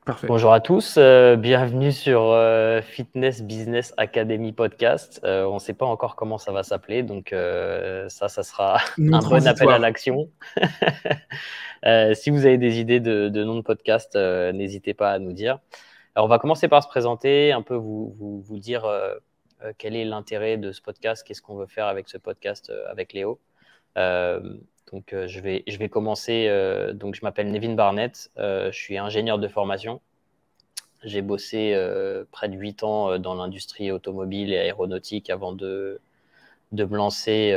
Parfait. Bonjour à tous, bienvenue sur Fitness Business Academy Podcast. On ne sait pas encore comment ça va s'appeler, donc ça sera Non un bon appel à transitoire. l'action. Si vous avez des idées de nom de podcast, n'hésitez pas à nous dire. Alors, on va commencer par se présenter, un peu vous dire quel est l'intérêt de ce podcast, qu'est-ce qu'on veut faire avec ce podcast avec Léo. Donc, je vais commencer. Donc, je m'appelle Nevin Barnett, je suis ingénieur de formation. J'ai bossé près de 8 ans dans l'industrie automobile et aéronautique avant de me lancer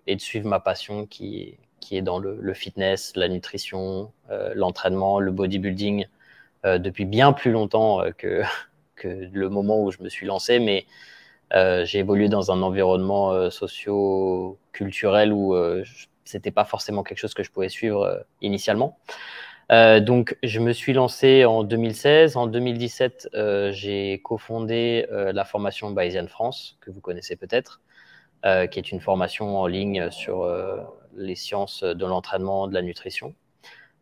et de suivre ma passion qui est dans le fitness, la nutrition, l'entraînement, le bodybuilding depuis bien plus longtemps que le moment où je me suis lancé. Mais j'ai évolué dans un environnement socio-culturel où c'était pas forcément quelque chose que je pouvais suivre initialement. Donc, je me suis lancé en 2016. En 2017, j'ai cofondé la formation Bayesian France, que vous connaissez peut-être, qui est une formation en ligne sur les sciences de l'entraînement, de la nutrition.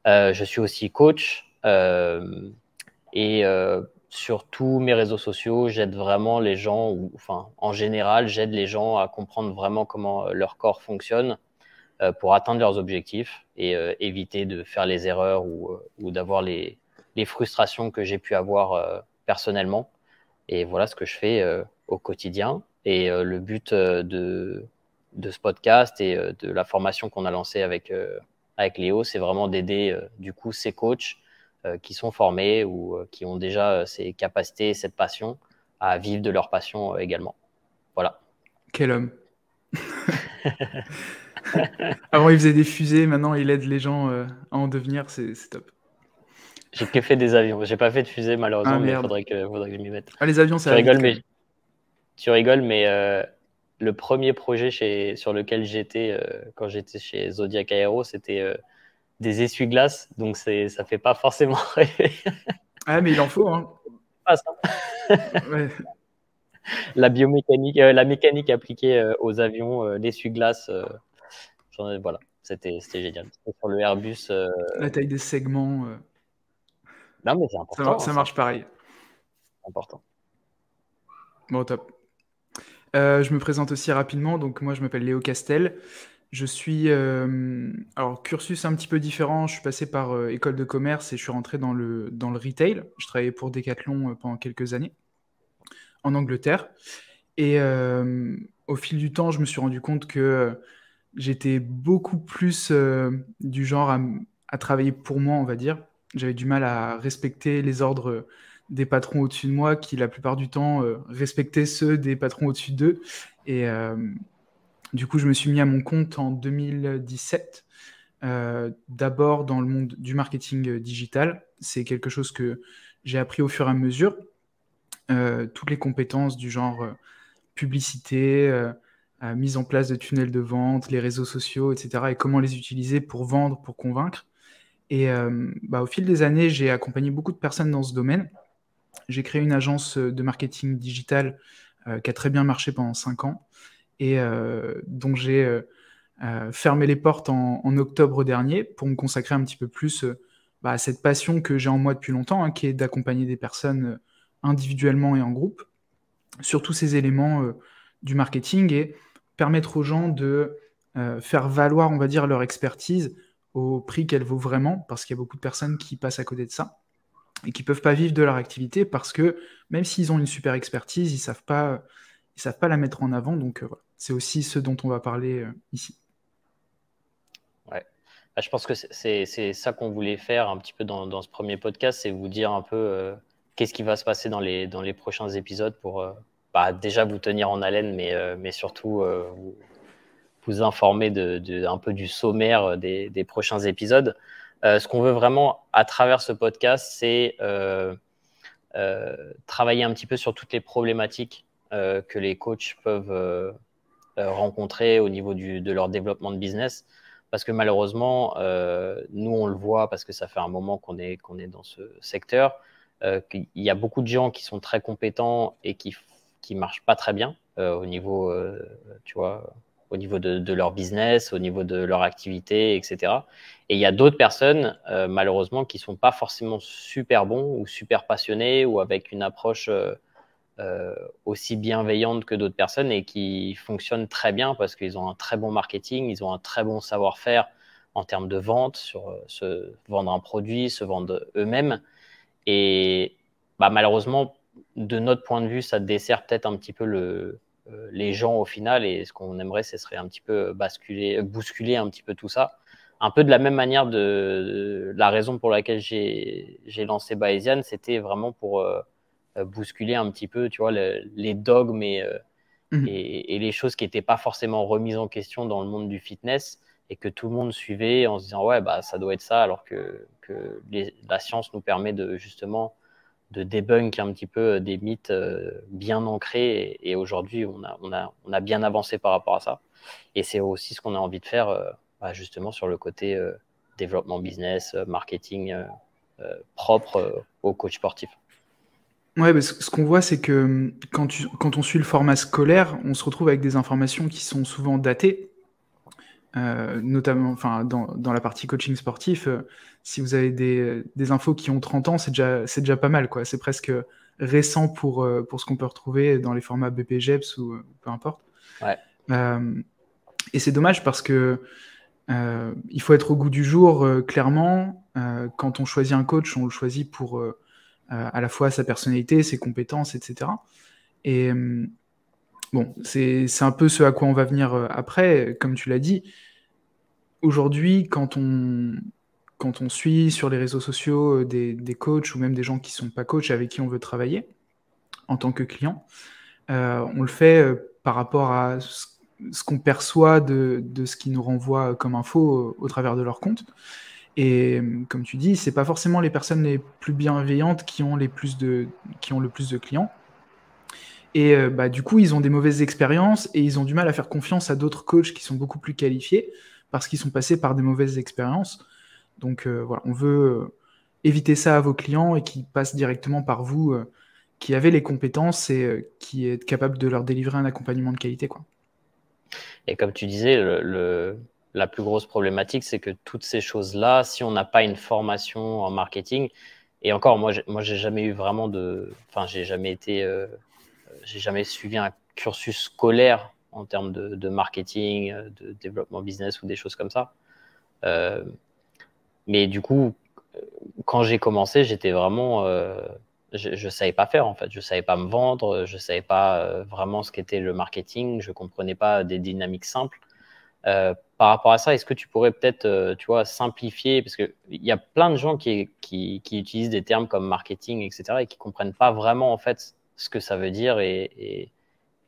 Je suis aussi coach et sur tous mes réseaux sociaux, j'aide vraiment les gens, en général, j'aide les gens à comprendre vraiment comment leur corps fonctionne pour atteindre leurs objectifs et éviter de faire les erreurs ou d'avoir les frustrations que j'ai pu avoir personnellement. Et voilà ce que je fais au quotidien. Et le but de ce podcast et de la formation qu'on a lancée avec Léo, c'est vraiment d'aider du coup ces coachs qui sont formés ou qui ont déjà ces capacités, cette passion à vivre de leur passion également. Voilà. Quel homme. Avant, il faisait des fusées, maintenant, il aide les gens à en devenir. C'est top. J'ai que fait des avions. J'ai pas fait de fusée malheureusement, Ah mais il merde. faudrait que je m'y mette. Ah, les avions, ça Tu va vite rigoles, quand même. le premier projet sur lequel j'étais quand j'étais chez Zodiac Aero, c'était des essuie-glaces. Donc ça fait pas forcément rêver. Ah, mais il en faut, hein. Pas ça. Ouais. La biomécanique, la mécanique appliquée aux avions, l'essuie-glace, voilà, c'était génial. C'était sur le Airbus. La taille des segments, Non, mais c'est important, hein, ça marche pareil. c'est important. Bon, top. Je me présente aussi rapidement. Donc, moi, je m'appelle Léo Castel. Je suis... alors, cursus un petit peu différent. Je suis passé par école de commerce et je suis rentré dans le retail. Je travaillais pour Decathlon pendant quelques années en Angleterre. Et au fil du temps, je me suis rendu compte que j'étais beaucoup plus du genre à travailler pour moi, on va dire. J'avais du mal à respecter les ordres des patrons au-dessus de moi, qui la plupart du temps respectaient ceux des patrons au-dessus d'eux. Et du coup, je me suis mis à mon compte en 2017, d'abord dans le monde du marketing digital. C'est quelque chose que j'ai appris au fur et à mesure. Toutes les compétences du genre publicité, mise en place de tunnels de vente, les réseaux sociaux, etc. et comment les utiliser pour vendre, pour convaincre. Et au fil des années, j'ai accompagné beaucoup de personnes dans ce domaine. J'ai créé une agence de marketing digital qui a très bien marché pendant 5 ans et dont j'ai fermé les portes en octobre dernier pour me consacrer un petit peu plus à cette passion que j'ai en moi depuis longtemps, hein, qui est d'accompagner des personnes individuellement et en groupe sur tous ces éléments du marketing et permettre aux gens de faire valoir, on va dire, leur expertise au prix qu'elle vaut vraiment, parce qu'il y a beaucoup de personnes qui passent à côté de ça et qui peuvent pas vivre de leur activité parce que même s'ils ont une super expertise, ils savent pas la mettre en avant. Donc voilà, c'est aussi ce dont on va parler ici. Ouais. Je pense que c'est ça qu'on voulait faire un petit peu dans ce premier podcast, c'est vous dire un peu qu'est-ce qui va se passer dans les prochains épisodes pour déjà vous tenir en haleine, mais surtout vous informer un peu du sommaire des prochains épisodes. Ce qu'on veut vraiment à travers ce podcast, c'est travailler un petit peu sur toutes les problématiques que les coachs peuvent rencontrer au niveau de leur développement de business. Parce que malheureusement, nous, on le voit parce que ça fait un moment qu'on est dans ce secteur, qu'il y a beaucoup de gens qui sont très compétents et qui marchent pas très bien au niveau, tu vois, au niveau de leur business, au niveau de leur activité, etc. Et il y a d'autres personnes, malheureusement, qui sont pas forcément super bons ou super passionnés ou avec une approche aussi bienveillante que d'autres personnes et qui fonctionnent très bien parce qu'ils ont un très bon marketing, ils ont un très bon savoir-faire en termes de vente, sur se vendre un produit, se vendre eux-mêmes. Et malheureusement, de notre point de vue, ça dessert peut-être un petit peu les gens au final. Et ce qu'on aimerait, ce serait un petit peu bousculer un petit peu tout ça. Un peu de la même manière de la raison pour laquelle j'ai lancé Bayesian, c'était vraiment pour bousculer un petit peu, tu vois, les dogmes et les choses qui n'étaient pas forcément remises en question dans le monde du fitness et que tout le monde suivait en se disant ouais, ça doit être ça, alors que la science nous permet justement de débunk un petit peu des mythes bien ancrés. Et aujourd'hui, on a bien avancé par rapport à ça. Et c'est aussi ce qu'on a envie de faire justement sur le côté développement business, marketing propre aux coachs sportifs. Ouais, bah, ce qu'on voit, c'est que quand on suit le format scolaire, on se retrouve avec des informations qui sont souvent datées, notamment dans la partie coaching sportif. Si vous avez des infos qui ont 30 ans, c'est déjà pas mal, quoi. C'est presque récent pour ce qu'on peut retrouver dans les formats BPGEPS ou peu importe. Ouais. Et c'est dommage parce que il faut être au goût du jour, clairement. Quand on choisit un coach, on le choisit pour à la fois sa personnalité, ses compétences, etc. Et bon, c'est un peu ce à quoi on va venir après, comme tu l'as dit. Aujourd'hui, quand on suit sur les réseaux sociaux des coachs ou même des gens qui sont pas coachs avec qui on veut travailler en tant que client, on le fait par rapport à ce qu'on perçoit de ce qui nous renvoie comme info au travers de leur compte. Et comme tu dis, c'est pas forcément les personnes les plus bienveillantes qui ont le plus de clients. Et du coup, ils ont des mauvaises expériences et ils ont du mal à faire confiance à d'autres coachs qui sont beaucoup plus qualifiés parce qu'ils sont passés par des mauvaises expériences. Donc voilà, on veut éviter ça à vos clients et qu'ils passent directement par vous, qui avez les compétences et qui êtes capable de leur délivrer un accompagnement de qualité, quoi. Et comme tu disais, la plus grosse problématique, c'est que toutes ces choses-là, si on n'a pas une formation en marketing, et encore, moi, j'ai jamais eu vraiment j'ai jamais suivi un cursus scolaire en termes de marketing, de développement business ou des choses comme ça. Mais du coup, quand j'ai commencé, j'étais vraiment, je savais pas faire en fait, je savais pas me vendre, je savais pas vraiment ce qu'était le marketing, je comprenais pas des dynamiques simples. Par rapport à ça, est-ce que tu pourrais peut-être, tu vois, simplifier, parce que il y a plein de gens qui utilisent des termes comme marketing, etc., et qui comprennent pas vraiment en fait ce que ça veut dire et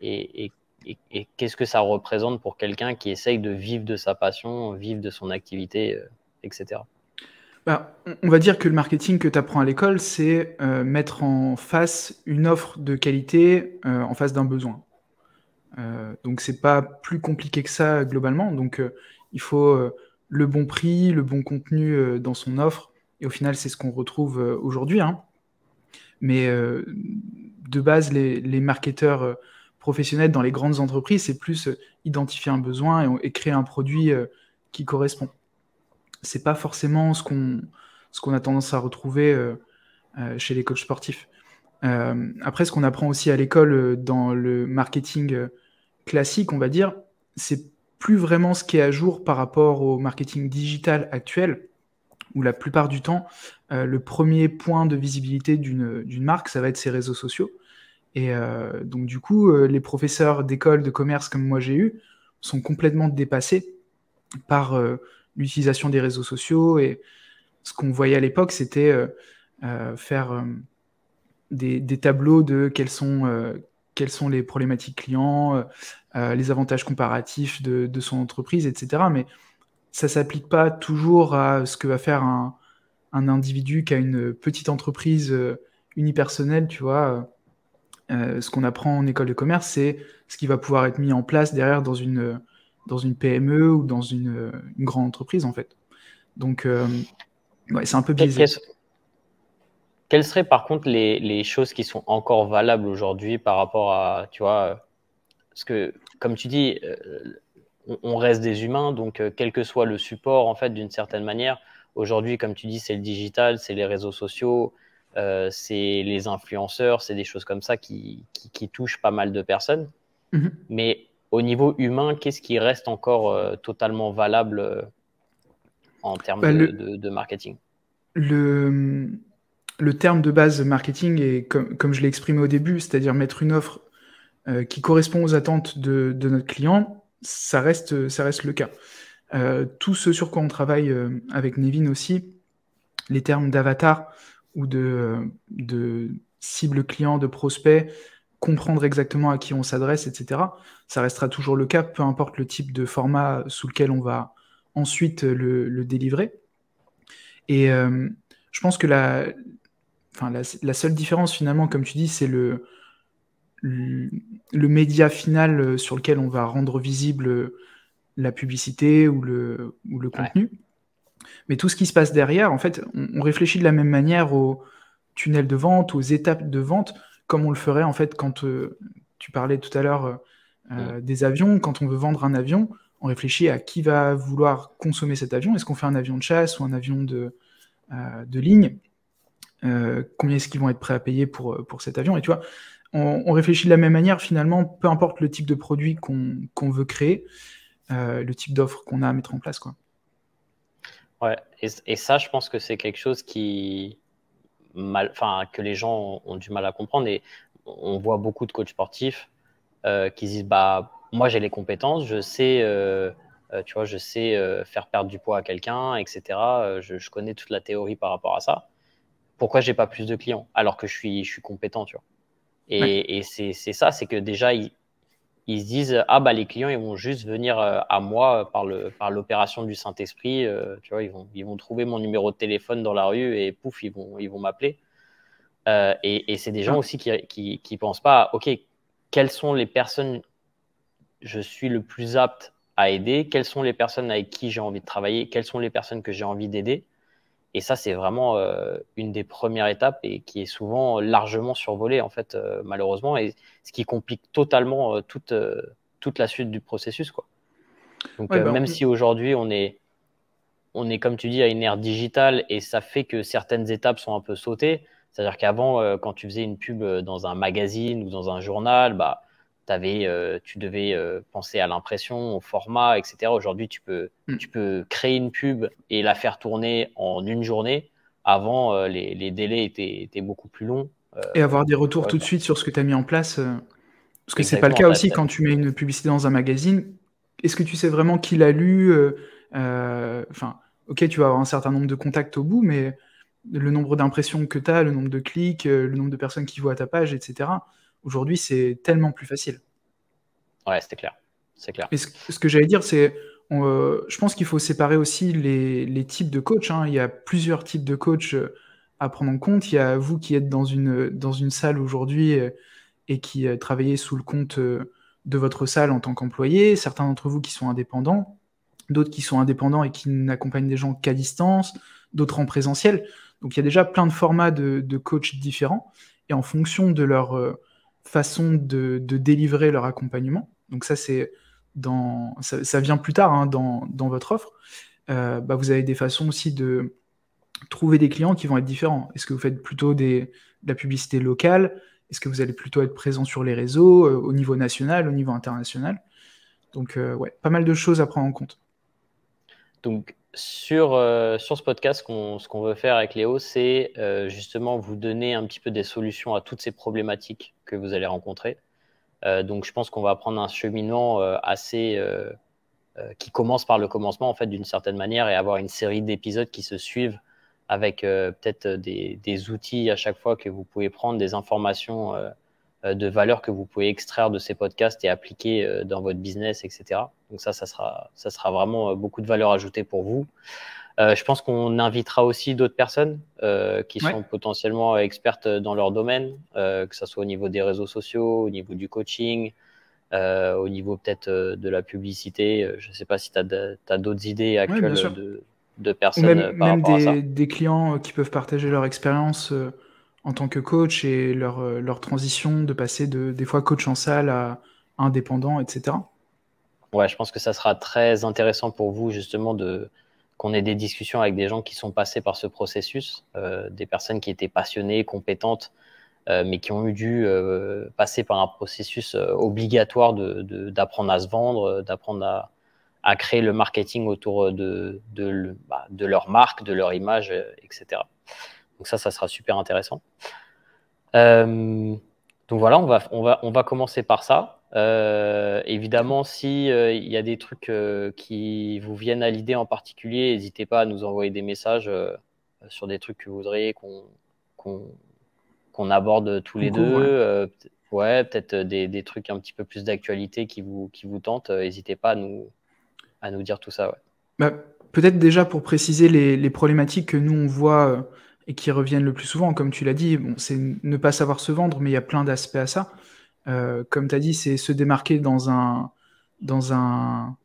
qu'est-ce que ça représente pour quelqu'un qui essaye de vivre de sa passion, vivre de son activité, etc. On va dire que le marketing que tu apprends à l'école, c'est mettre en face une offre de qualité en face d'un besoin. Donc c'est pas plus compliqué que ça globalement. Donc il faut le bon prix, le bon contenu dans son offre. Et au final, c'est ce qu'on retrouve aujourd'hui, hein. Mais de base, les marketeurs professionnels dans les grandes entreprises, c'est plus identifier un besoin et créer un produit qui correspond. C'est pas forcément ce qu'on a tendance à retrouver chez les coachs sportifs. Après, ce qu'on apprend aussi à l'école dans le marketing classique, on va dire, c'est plus vraiment ce qui est à jour par rapport au marketing digital actuel, où la plupart du temps, le premier point de visibilité d'une marque, ça va être ses réseaux sociaux. Et donc du coup, les professeurs d'école de commerce comme moi j'ai eu sont complètement dépassés par l'utilisation des réseaux sociaux. Et ce qu'on voyait à l'époque, c'était faire des tableaux de quelles sont les problématiques clients, les avantages comparatifs de son entreprise, etc. Mais ça s'applique pas toujours à ce que va faire un individu qui a une petite entreprise unipersonnelle, tu vois. Ce qu'on apprend en école de commerce, c'est ce qui va pouvoir être mis en place derrière dans une PME ou dans une grande entreprise, en fait. Donc, ouais, c'est un peu biaisé. Quelles seraient par contre les choses qui sont encore valables aujourd'hui par rapport à, tu vois, parce que comme tu dis, on reste des humains, donc quel que soit le support, en fait, d'une certaine manière. Aujourd'hui, comme tu dis, c'est le digital, c'est les réseaux sociaux, c'est les influenceurs, c'est des choses comme ça qui touchent pas mal de personnes. Mhm. Mais au niveau humain, qu'est-ce qui reste encore totalement valable en termes Bah, de marketing? le, le terme de base marketing est, comme je l'ai exprimé au début, c'est-à-dire mettre une offre qui correspond aux attentes de notre client, ça reste le cas. Tout ce sur quoi on travaille avec Nevin aussi, les termes d'avatar ou de cible client, de prospect, comprendre exactement à qui on s'adresse, etc. Ça restera toujours le cas, peu importe le type de format sous lequel on va ensuite le délivrer. Et je pense que la seule différence finalement, comme tu dis, c'est le média final sur lequel on va rendre visible la publicité ou le Ouais. contenu. Mais tout ce qui se passe derrière, en fait, on réfléchit de la même manière aux tunnels de vente, aux étapes de vente, comme on le ferait en fait quand tu parlais tout à l'heure Mm. des avions. Quand on veut vendre un avion, on réfléchit à qui va vouloir consommer cet avion. Est-ce qu'on fait un avion de chasse ou un avion de ligne? Combien est-ce qu'ils vont être prêts à payer pour cet avion? Et tu vois, on réfléchit de la même manière finalement, peu importe le type de produit qu'on veut créer, le type d'offre qu'on a à mettre en place, quoi. Ouais. Et ça, je pense que c'est quelque chose que les gens ont du mal à comprendre. Et on voit beaucoup de coachs sportifs qui disent bah moi j'ai les compétences, je sais tu vois, je sais faire perdre du poids à quelqu'un, etc. Je connais toute la théorie par rapport à ça. Pourquoi j'ai pas plus de clients alors que je suis compétent, tu vois. Ouais. Et c'est ça, c'est que déjà ils se disent ah bah les clients ils vont juste venir à moi par l'opération du Saint-Esprit, tu vois, ils vont trouver mon numéro de téléphone dans la rue et pouf ils vont m'appeler. Et c'est des gens Ah, aussi qui pensent pas ok, quelles sont les personnes je suis le plus apte à aider, quelles sont les personnes avec qui j'ai envie de travailler, quelles sont les personnes que j'ai envie d'aider. Et ça, c'est vraiment une des premières étapes et qui est souvent largement survolée, en fait, malheureusement, et ce qui complique totalement toute la suite du processus, quoi. Donc, ouais, ben, même si aujourd'hui, on est, comme tu dis, à une ère digitale et ça fait que certaines étapes sont un peu sautées. C'est-à-dire qu'avant, quand tu faisais une pub dans un magazine ou dans un journal, bah, tu devais penser à l'impression, au format, etc. Aujourd'hui, tu peux créer une pub et la faire tourner en une journée. Avant, les délais étaient beaucoup plus longs. et avoir des retours Ouais, tout de suite sur ce que tu as mis en place. Parce que c'est pas le exactement. cas aussi quand tu mets une publicité dans un magazine. Est-ce que tu sais vraiment qui l'a lu? Enfin, ok, tu vas avoir un certain nombre de contacts au bout, mais le nombre d'impressions que tu as, le nombre de clics, le nombre de personnes qui voient ta page, etc. Aujourd'hui, c'est tellement plus facile. Ouais, c'était clair. C'est clair. Et ce que j'allais dire, c'est, je pense qu'il faut séparer aussi les types de coachs, hein. Il y a plusieurs types de coachs à prendre en compte. Il y a vous qui êtes dans une salle aujourd'hui et qui travaillez sous le compte de votre salle en tant qu'employé, certains d'entre vous qui sont indépendants, d'autres qui sont indépendants et qui n'accompagnent des gens qu'à distance, d'autres en présentiel. Donc il y a déjà plein de formats de coachs différents, et en fonction de leur façon de délivrer leur accompagnement, donc ça vient plus tard hein, dans votre offre, bah, vous avez des façons aussi de trouver des clients qui vont être différents. Est-ce que vous faites plutôt de la publicité locale? Est-ce que vous allez plutôt être présent sur les réseaux, au niveau national, au niveau international? Donc, ouais, pas mal de choses à prendre en compte. Donc, sur ce podcast, ce qu'on veut faire avec Léo, c'est justement vous donner un petit peu des solutions à toutes ces problématiques que vous allez rencontrer. Donc, je pense qu'on va prendre un cheminement assez qui commence par le commencement, en fait, d'une certaine manière, et avoir une série d'épisodes qui se suivent avec peut-être des outils à chaque fois que vous pouvez prendre, des informations de valeur que vous pouvez extraire de ces podcasts et appliquer dans votre business, etc. Donc ça sera vraiment beaucoup de valeur ajoutée pour vous. Je pense qu'on invitera aussi d'autres personnes qui Ouais, sont potentiellement expertes dans leur domaine, que ce soit au niveau des réseaux sociaux, au niveau du coaching, au niveau peut-être de la publicité. Je ne sais pas si tu as d'autres idées ouais, bien actuelles sûr. de Ou personnes par même rapport à ça. des clients qui peuvent partager leur expérience en tant que coach et leur transition de passer des fois coach en salle à indépendant, etc. Ouais, je pense que ça sera très intéressant pour vous justement qu'on ait des discussions avec des gens qui sont passés par ce processus, des personnes qui étaient passionnées, compétentes, mais qui ont dû passer par un processus obligatoire d'apprendre à se vendre, d'apprendre à créer le marketing autour de leur marque, de leur image, etc. Donc ça sera super intéressant. Donc voilà, on va commencer par ça. Évidemment, si il y a des trucs qui vous viennent à l'idée en particulier, n'hésitez pas à nous envoyer des messages sur des trucs que vous voudriez qu'on aborde tous Qu'on les deux. couvre, ouais. Peut-être des trucs un petit peu plus d'actualité qui vous tentent. N'hésitez pas à nous dire tout ça. Ouais. Bah, peut-être déjà pour préciser les problématiques que nous on voit et qui reviennent le plus souvent, comme tu l'as dit, bon, c'est ne pas savoir se vendre, mais il y a plein d'aspects à ça. Comme tu as dit, c'est se démarquer dans un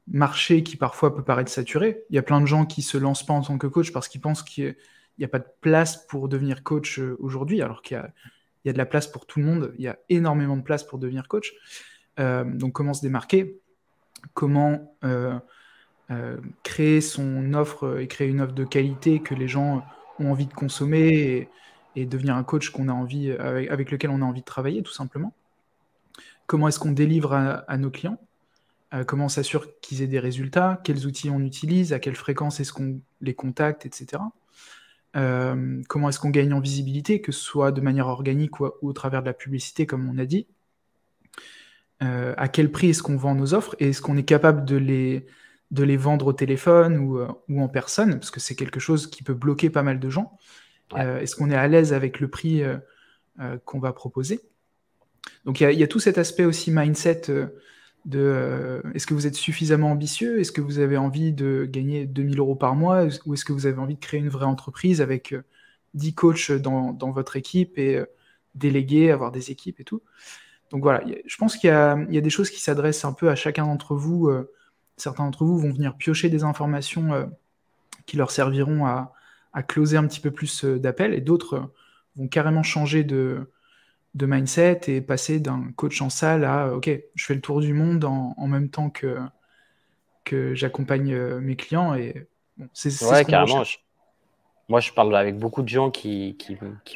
marché qui parfois peut paraître saturé. Il y a plein de gens qui se lancent pas en tant que coach parce qu'ils pensent qu'il n'y a pas de place pour devenir coach aujourd'hui, alors qu'il y a de la place pour tout le monde. Il y a énormément de place pour devenir coach. Donc comment se démarquer? Comment créer son offre et créer une offre de qualité que les gens ont envie de consommer et devenir un coach qu'on a envie, avec lequel on a envie de travailler, tout simplement. Comment est-ce qu'on délivre à nos clients? Comment on s'assure qu'ils aient des résultats? Quels outils on utilise? À quelle fréquence est-ce qu'on les contacte, etc. Comment est-ce qu'on gagne en visibilité, que ce soit de manière organique ou au travers de la publicité, comme on a dit? À quel prix est-ce qu'on vend nos offres? Et est-ce qu'on est capable de les vendre au téléphone ou en personne? Parce que c'est quelque chose qui peut bloquer pas mal de gens. Ouais. Est-ce qu'on est à l'aise avec le prix qu'on va proposer? Donc il y a tout cet aspect aussi mindset est-ce que vous êtes suffisamment ambitieux? Est-ce que vous avez envie de gagner 2000 € par mois? Ou est-ce que vous avez envie de créer une vraie entreprise avec 10 coachs dans votre équipe et déléguer, avoir des équipes et tout? Donc voilà, je pense qu'il y a des choses qui s'adressent un peu à chacun d'entre vous. Certains d'entre vous vont venir piocher des informations qui leur serviront à closer un petit peu plus d'appels, et d'autres vont carrément changer de mindset et passer d'un coach en salle à OK, je fais le tour du monde en même temps que j'accompagne mes clients. Et bon, c'est ce Ouais, qu'on carrément. recherche. Moi, je parle avec beaucoup de gens qui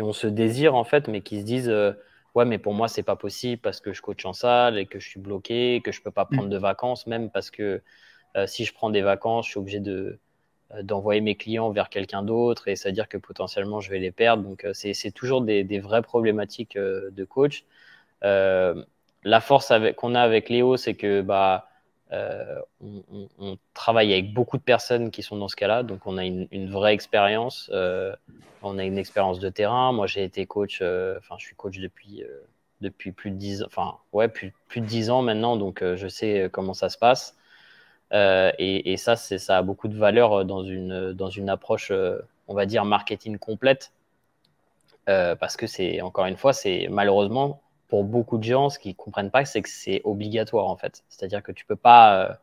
ont ce désir, en fait, mais qui se disent ouais, mais pour moi, c'est pas possible parce que je coach en salle et que je suis bloqué, que je peux pas prendre de vacances, même parce que si je prends des vacances, je suis obligé d'envoyer mes clients vers quelqu'un d'autre et c'est-à-dire que potentiellement, je vais les perdre. Donc, c'est toujours des vraies problématiques de coach. La force qu'on a avec Léo, c'est que on travaille avec beaucoup de personnes qui sont dans ce cas-là, donc on a une vraie expérience. On a une expérience de terrain. Moi, j'ai été coach, je suis coach depuis plus de 10 ans, plus de 10 ans maintenant, donc je sais comment ça se passe. Et ça, ça a beaucoup de valeur dans une approche, on va dire, marketing complète. Parce que encore une fois, c'est malheureusement pour beaucoup de gens, ce qu'ils comprennent pas, c'est que c'est obligatoire en fait. C'est-à-dire que tu peux pas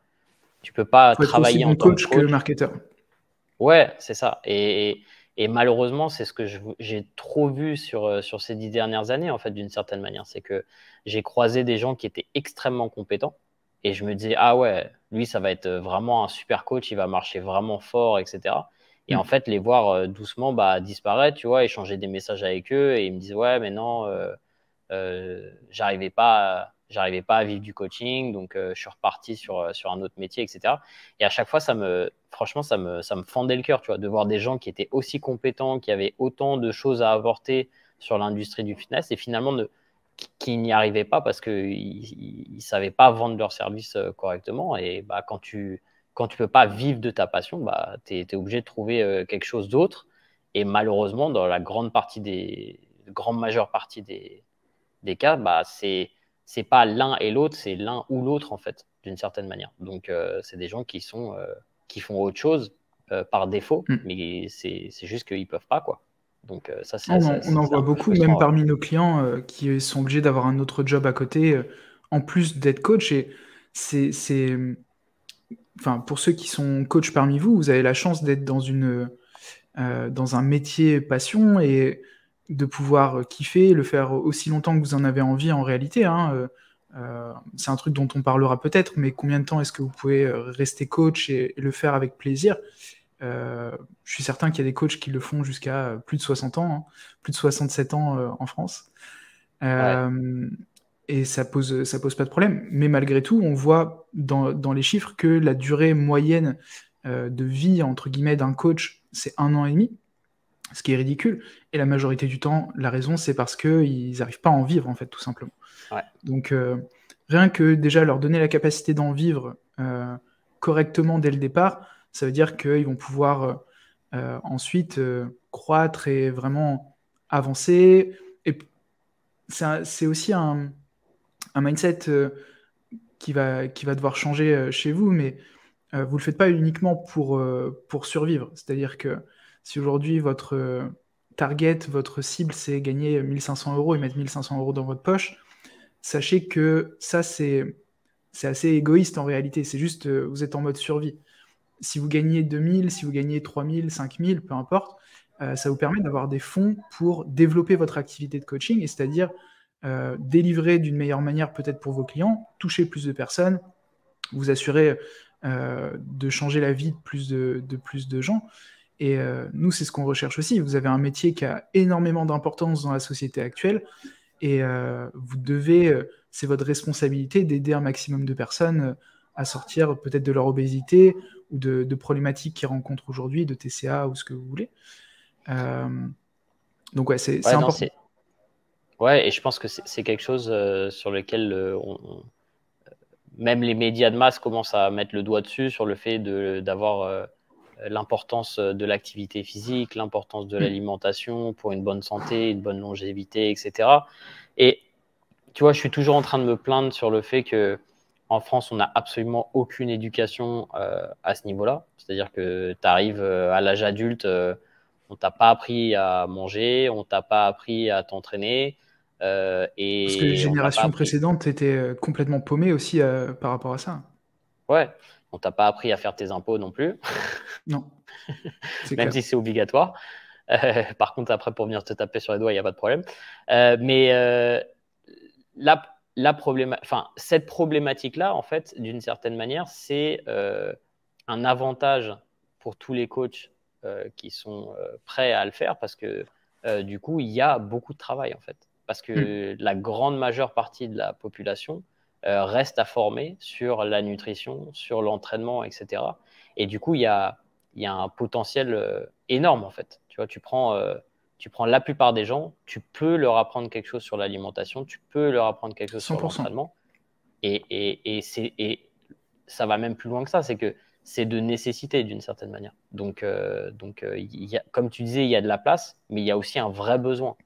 Faut être aussi travailler en bon tant que coach que coach. marketeur. Ouais, c'est ça. Et malheureusement, c'est ce que j'ai trop vu sur ces 10 dernières années, en fait, d'une certaine manière. C'est que j'ai croisé des gens qui étaient extrêmement compétents et je me disais, ah ouais, lui, ça va être vraiment un super coach, il va marcher vraiment fort, etc. Et en fait, les voir doucement disparaître, tu vois, échanger des messages avec eux et ils me disent, ouais, mais non, j'arrivais pas à vivre du coaching, donc je suis reparti sur un autre métier, etc. Et à chaque fois, franchement, ça me fendait le cœur, tu vois, de voir des gens qui étaient aussi compétents, qui avaient autant de choses à apporter sur l'industrie du fitness et finalement qui n'y arrivaient pas parce qu'ils ne savaient pas vendre leurs services correctement. Et quand tu peux pas vivre de ta passion, tu es obligé de trouver quelque chose d'autre. Et malheureusement, dans la grande majeure partie des cas, c'est pas l'un et l'autre, c'est l'un ou l'autre en fait, d'une certaine manière. Donc c'est des gens qui font autre chose par défaut, mais c'est juste qu'ils peuvent pas quoi. Donc ça c'est On en un voit peu beaucoup, même frustrant. Ouais. parmi nos clients, qui sont obligés d'avoir un autre job à côté, en plus d'être coach. Et c'est, enfin, pour ceux qui sont coach parmi vous, vous avez la chance d'être dans un métier passion et de pouvoir kiffer, le faire aussi longtemps que vous en avez envie en réalité, hein. C'est un truc dont on parlera peut-être, mais combien de temps est-ce que vous pouvez rester coach et le faire avec plaisir? Je suis certain qu'il y a des coachs qui le font jusqu'à plus de 60 ans, hein, plus de 67 ans en France. Ouais. Et ça pose pas de problème. Mais malgré tout, on voit dans les chiffres que la durée moyenne de vie, entre guillemets, d'un coach, c'est 1 an et demi, ce qui est ridicule. Et la majorité du temps, la raison, c'est parce qu'ils n'arrivent pas à en vivre, en fait, tout simplement. Ouais. Donc, rien que déjà leur donner la capacité d'en vivre correctement dès le départ, ça veut dire qu'ils vont pouvoir ensuite croître et vraiment avancer. Et c'est aussi un mindset qui va devoir changer chez vous, mais vous ne le faites pas uniquement pour survivre. C'est-à-dire que si aujourd'hui votre target, votre cible, c'est gagner 1500 euros et mettre 1500 euros dans votre poche, sachez que ça, c'est assez égoïste en réalité. C'est juste, vous êtes en mode survie. Si vous gagnez 2000, si vous gagnez 3000, 5000, peu importe, ça vous permet d'avoir des fonds pour développer votre activité de coaching, et c'est-à-dire délivrer d'une meilleure manière peut-être pour vos clients, toucher plus de personnes, vous assurer de changer la vie de plus de gens. Et nous, c'est ce qu'on recherche aussi. Vous avez un métier qui a énormément d'importance dans la société actuelle, et vous devez, c'est votre responsabilité d'aider un maximum de personnes à sortir peut-être de leur obésité ou de problématiques qu'ils rencontrent aujourd'hui, de TCA ou ce que vous voulez. Donc ouais, c'est Ouais, non, important. ouais, et je pense que c'est quelque chose sur lequel même les médias de masse commencent à mettre le doigt dessus, sur le fait d'avoir l'importance de l'activité physique, l'importance de l'alimentation pour une bonne santé, une bonne longévité, etc. Et tu vois, je suis toujours en train de me plaindre sur le fait que en France, on n'a absolument aucune éducation à ce niveau-là. C'est-à-dire que tu arrives à l'âge adulte, on t'a pas appris à manger, on t'a pas appris à t'entraîner, Parce que les et on t'a pas générations appris. précédentes étaient complètement paumées aussi par rapport à ça. Ouais, on t'a pas appris à faire tes impôts non plus, Non, c'est même clair. si c'est obligatoire. Par contre, après, pour venir te taper sur les doigts, il n'y a pas de problème. Mais cette problématique-là, en fait, d'une certaine manière, c'est un avantage pour tous les coachs qui sont prêts à le faire, parce que du coup, il y a beaucoup de travail, en fait. Parce que la grande majeure partie de la population reste à former sur la nutrition, sur l'entraînement, etc. Et du coup, il y a un potentiel énorme, en fait. Tu vois, tu prends la plupart des gens, tu peux leur apprendre quelque chose sur l'alimentation, tu peux leur apprendre quelque chose sur 100%. l'entraînement. Et ça va même plus loin que ça, c'est que c'est de nécessité d'une certaine manière. Donc comme tu disais, il y a de la place, mais il y a aussi un vrai besoin.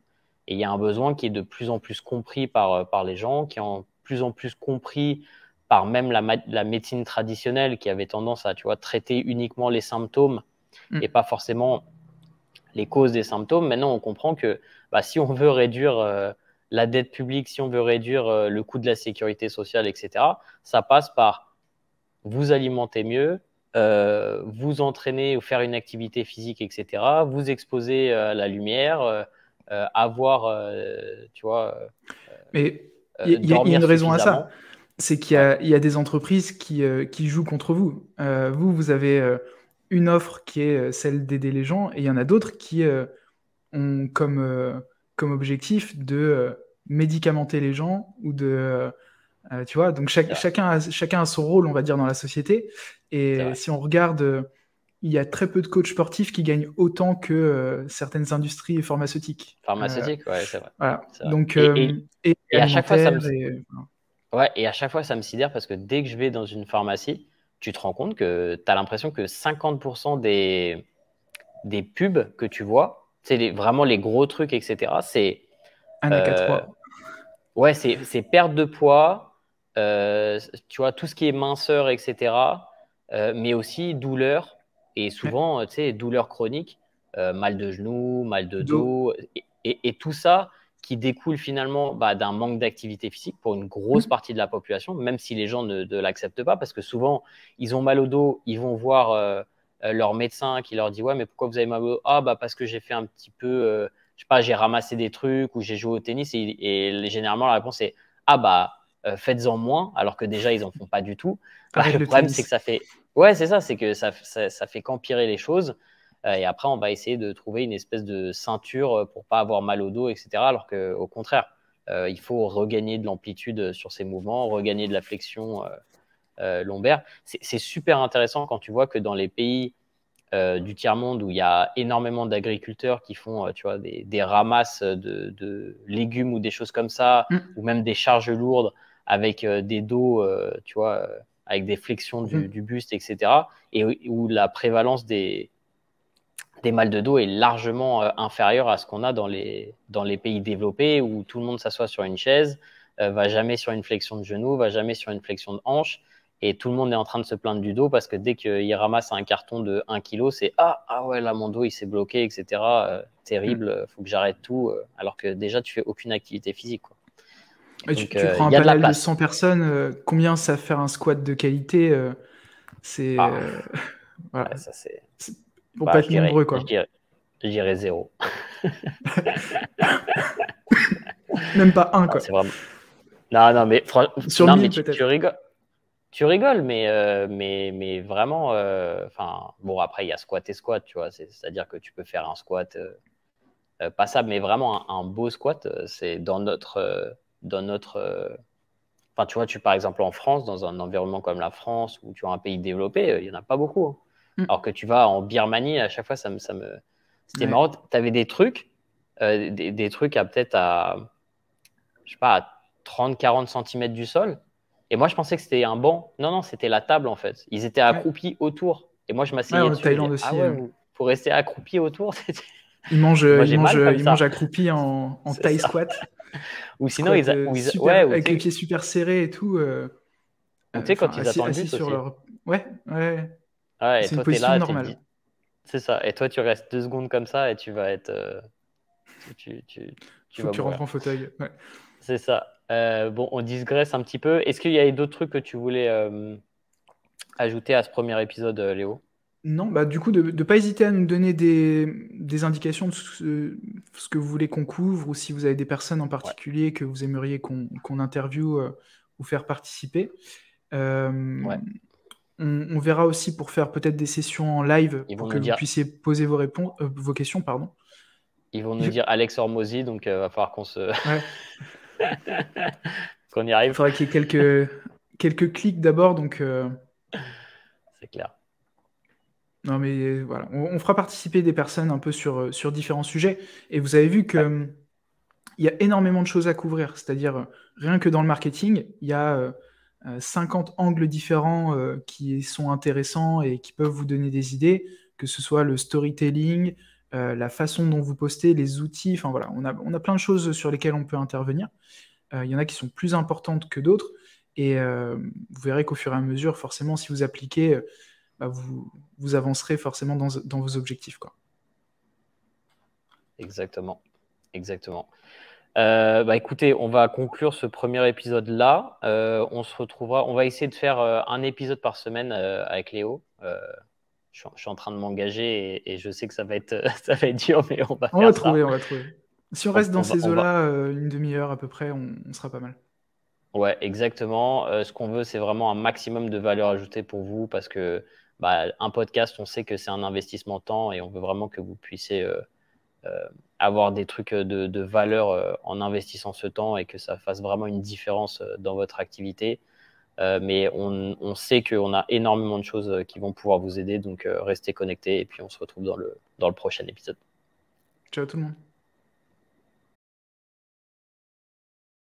Et il y a un besoin qui est de plus en plus compris par les gens, qui est en plus en plus compris par même la médecine traditionnelle, qui avait tendance à, tu vois, traiter uniquement les symptômes et pas forcément les causes des symptômes. Maintenant, on comprend que si on veut réduire la dette publique, si on veut réduire le coût de la sécurité sociale, etc., ça passe par vous alimenter mieux, vous entraîner ou faire une activité physique, etc., vous exposer à la lumière, avoir, tu vois, Mais il y a dormir une raison à ça. suffisamment. C'est qu'il Ouais, y a des entreprises qui jouent contre vous. Vous avez une offre qui est celle d'aider les gens, et il y en a d'autres qui ont comme objectif de médicamenter les gens ou de tu vois, donc c'est vrai, chacun a son rôle, on va dire, dans la société. c'est Et vrai. si on regarde, il y a très peu de coachs sportifs qui gagnent autant que certaines industries pharmaceutiques. Pharmaceutique, ouais, c'est vrai. Voilà. C'est vrai. Donc, Et, et et à chaque fois, alimentaire, et voilà. ouais, et à chaque fois, ça me sidère, parce que dès que je vais dans une pharmacie, tu te rends compte que tu as l'impression que 50% des pubs que tu vois, c'est vraiment les gros trucs, etc. Anaca Euh, 3. ouais, c'est perte de poids, tu vois, tout ce qui est minceur, etc. Mais aussi douleur, et Ouais. souvent, tu sais, douleur chronique, mal de genou, mal de Do. dos, et tout ça qui découle finalement d'un manque d'activité physique pour une grosse Hmm. partie de la population, même si les gens ne l'acceptent pas, parce que souvent, ils ont mal au dos, ils vont voir leur médecin qui leur dit, ouais, mais pourquoi vous avez mal au dos? Ah, parce que j'ai fait un petit peu, je sais pas, j'ai ramassé des trucs ou j'ai joué au tennis, et généralement la réponse est, ah faites-en moins, alors que déjà, ils n'en font pas du tout. Arrête Le le problème, tennis. c'est que ça fait… Ouais, c'est ça, c'est que ça fait qu'empirer les choses. Et après, on va essayer de trouver une espèce de ceinture pour pas avoir mal au dos, etc. Alors qu'au contraire, il faut regagner de l'amplitude sur ces mouvements, regagner de la flexion lombaire. C'est super intéressant quand tu vois que dans les pays du tiers-monde où il y a énormément d'agriculteurs qui font tu vois, des ramasses de légumes ou des choses comme ça, Mm. ou même des charges lourdes avec des dos, tu vois, avec des flexions Rond. du buste, etc. Et où la prévalence des mal de dos est largement inférieure à ce qu'on a dans les pays développés où tout le monde s'assoit sur une chaise, va jamais sur une flexion de genou, va jamais sur une flexion de hanche. Et tout le monde est en train de se plaindre du dos parce que dès qu'il ramasse un carton de 1 kg, c'est ah ouais, là mon dos il s'est bloqué, etc. Terrible, faut que j'arrête tout. Alors que déjà tu fais aucune activité physique, quoi. Et Donc tu prends il un y a de la panel de place. 100 personnes, combien ça fait un squat de qualité c'est Ah, voilà. ouais, ça c'est. Ils vont Bah, pas être nombreux, quoi. je dirais 0. Même pas un, Ah, quoi. c'est vraiment. Non, non, mais, Sur non, mais 1000 tu peut-être. rigoles. Tu rigoles, mais vraiment, enfin, bon, après, il y a squat et squat, tu vois, c'est-à-dire que tu peux faire un squat pas ça, mais vraiment un beau squat, c'est enfin, tu vois, par exemple, en France, dans un environnement comme la France, où tu as un pays développé, il n'y en a pas beaucoup, hein. Mm. Alors que tu vas en Birmanie, à chaque fois, c'était Ouais. marrant, tu avais des trucs, des trucs à peut-être je sais pas, à 30-40 cm du sol. Et moi, je pensais que c'était un banc. Non, non, c'était la table, en fait. Ils étaient Ouais. accroupis autour. Et moi, je Ouais, m'asseyais en dessus. Je dis, Thaïlande ah aussi. ouais, vous faut rester accroupi autour. Moi, j'ai mal comme Ils mangent ça. accroupis en C'est Thai ça. squat. Ou sinon, Squat ouais, super, avec les pieds super serrés et tout. ou tu sais, Enfin, quand ils attendent le assis bus sur aussi. leur. Ouais, ouais. Ouais, et C'est une toi, tu es position là, tu te normale. dis, c'est ça. Et toi, tu restes 2 secondes comme ça et tu vas être. Tu Faut que vas tu rentres mourir. en fauteuil. Ouais. C'est ça. Bon, on digresse un petit peu. Est-ce qu'il y avait d'autres trucs que tu voulais ajouter à ce premier épisode, Léo? Non, bah du coup, de ne pas hésiter à nous donner des indications de ce que vous voulez qu'on couvre ou si vous avez des personnes en Ouais. particulier que vous aimeriez qu'on interviewe ou faire participer. Euh, Ouais. on verra aussi pour faire peut-être des sessions en live Ils vont pour que nous vous dire, puissiez poser vos questions, pardon. Ils vont nous dire Alex Hormozy, donc va falloir Ouais, qu'on y il arrive. faudra qu'il y ait quelques clics d'abord, donc C'est clair. non mais voilà, on fera participer des personnes un peu sur différents sujets. Et vous avez vu que Ouais. il y a énormément de choses à couvrir, c'est-à-dire rien que dans le marketing, il y a 50 angles différents qui sont intéressants et qui peuvent vous donner des idées, que ce soit le storytelling, la façon dont vous postez, les outils, enfin voilà, on a plein de choses sur lesquelles on peut intervenir. Il y en a qui sont plus importantes que d'autres, et vous verrez qu'au fur et à mesure, forcément, si vous appliquez, bah, vous avancerez forcément dans vos objectifs, quoi. Exactement. Exactement. Bah écoutez, on va conclure ce premier épisode là. On se retrouvera. On va essayer de faire un épisode par semaine avec Léo. Je suis en train de m'engager et je sais que ça va être ça va être dur, mais on va On va faire ça. trouver, on va trouver. Si on reste dans ces On va. eaux-là, une demi-heure à peu près, on sera pas mal. Ouais, exactement. Ce qu'on veut, c'est vraiment un maximum de valeur ajoutée pour vous parce que bah, un podcast, on sait que c'est un investissement de temps et on veut vraiment que vous puissiez avoir des trucs de valeur en investissant ce temps et que ça fasse vraiment une différence dans votre activité. Mais on sait qu'on a énormément de choses qui vont pouvoir vous aider, donc restez connectés et puis on se retrouve dans le prochain épisode. Ciao tout le monde.